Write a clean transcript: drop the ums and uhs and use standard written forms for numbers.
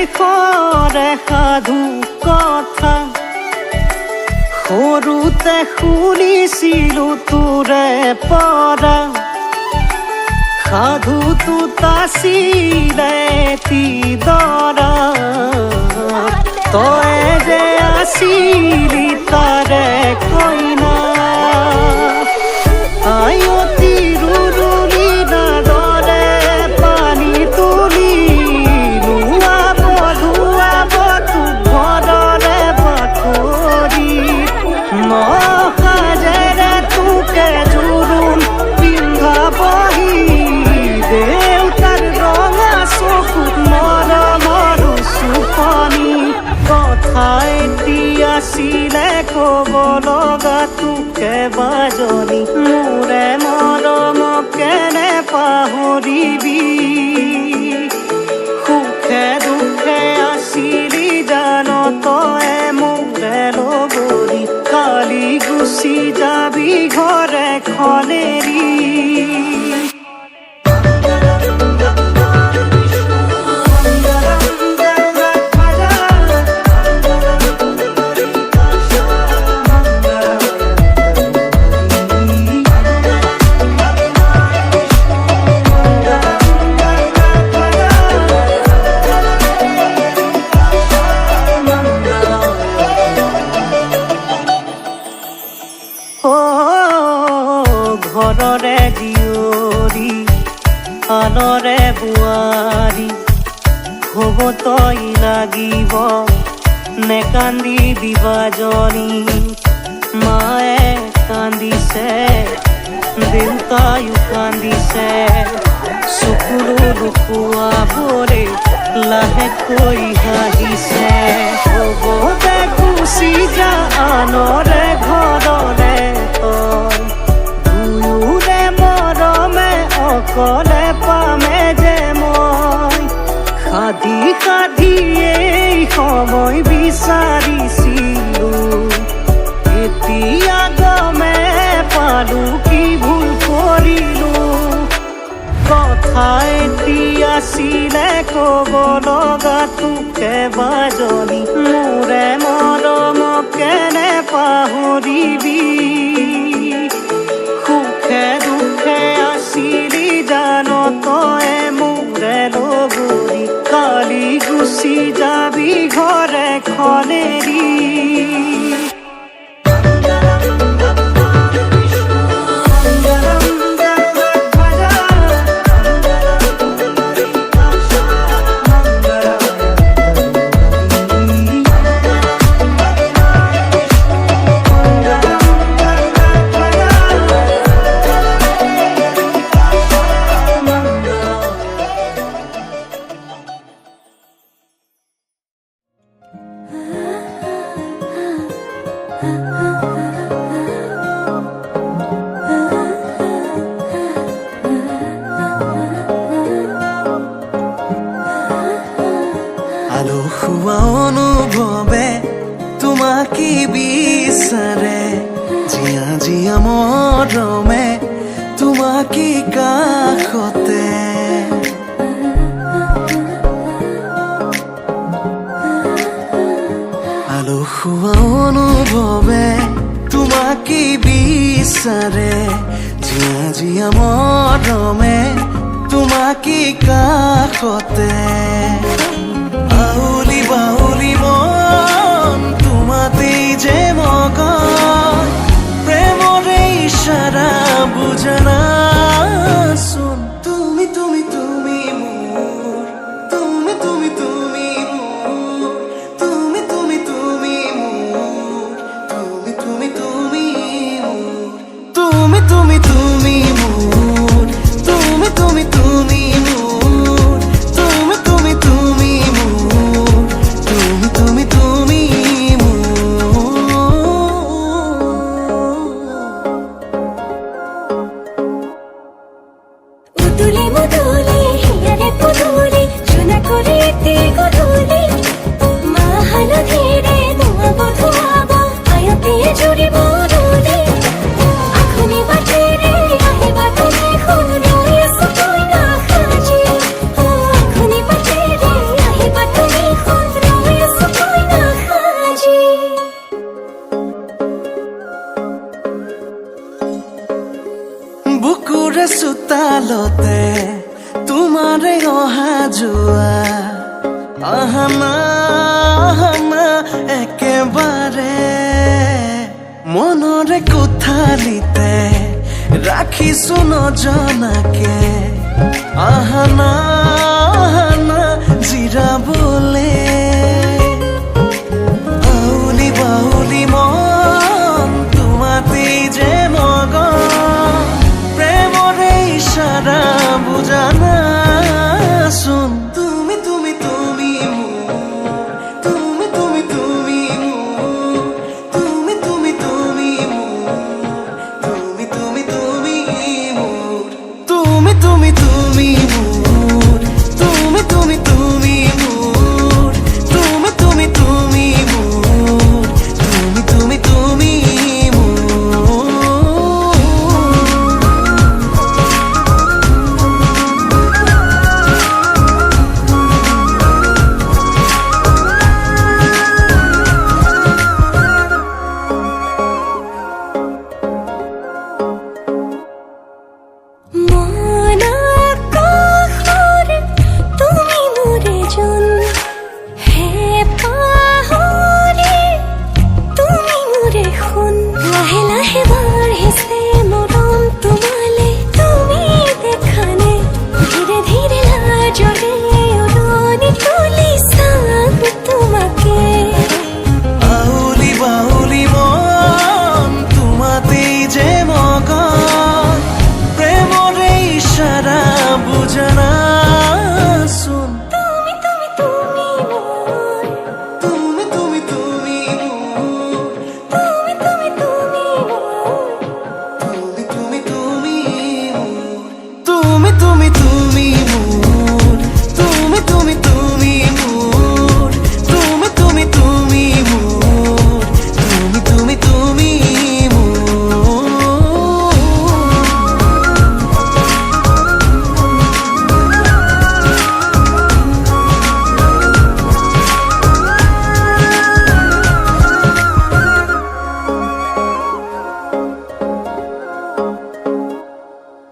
পৰিৱেশৰে সাধু কথা সৰুতে শুনিছিলো তোৰে পৰা সাধুটোত আছিলে তিদৰা তই যে আছিলি তাৰে কইনা আয়তি ৰুৰুলি নাদৰে পানী তুলি লুৱাব তোক ঘৰৰে বাতৰি নসাজেৰে তোকে জোৰোণ পিন্ধাবহি দেউতাৰ ৰঙা চকুত মৰমৰ চুপনি কথা এটি আছিলে ক'ব লগা তোকে বাজনি মোৰে মৰমক কেনে পাহৰিবি সুখে দুখে আছিলি জান তই মোৰে লগৰী কালি গুচি যাবি ঘৰে খনেৰি ঘৰৰে জীয়ৰী আনৰে বোৱাৰী হ'ব তই লাগিব নেকান্দি বিভাজনী মায়ে কান্দিছে দেউতায়ো কান্দিছে চকুৰো লুকুৱাবৰে লাহেকৈ হাঁহিছে হ'ব দে গুচি যা আনৰে ঘৰৰে অকলে পামে যে মই সাধি সাধি এই সময় বিচাৰিছিলো এতিয়া গমে পালো কি ভুল কৰিলো কথা এটি আছিলে ক'ব লগা তোকে বাজনি মোৰে মৰমক কেনে পাহৰিবি সুখে দুখে আছিলি জান তই মোৰে লগৰী কালি গুচি যাবি ঘৰে খনেৰি আলসুৱা অনুভৱে তোমাকে বিচাৰে জিয়া জিয়া মৰমে তোমাকে কাষতে আলসুৱা অনুভৱে তোমাকে বিচাৰে জিয়া জিয়া মৰমে তোমাকে কাষতে বাউলি বাউলি মন তোমাতেই যে মগন প্ৰেমৰে ইশাৰা বুজানাচোন তুমি তুমি তুমি মোৰ তুমি তুমি তুমি মোৰ তুমি তুমি তুমি মোৰ তুমি তুমি তুমি মোৰ তুমি তুমি তুমি মোৰ তুমি তুমি তুমি মোৰ তুমি তুমি তুমি জুড়িব রোদে আখনি বাটেরে বুকুৰে চোতালতে তোমাৰে অহা যোৱা আহানা একেবাৰে মনৰে কোঠালিতে ৰাখিছো নজনাকে আহানা জিৰাবলে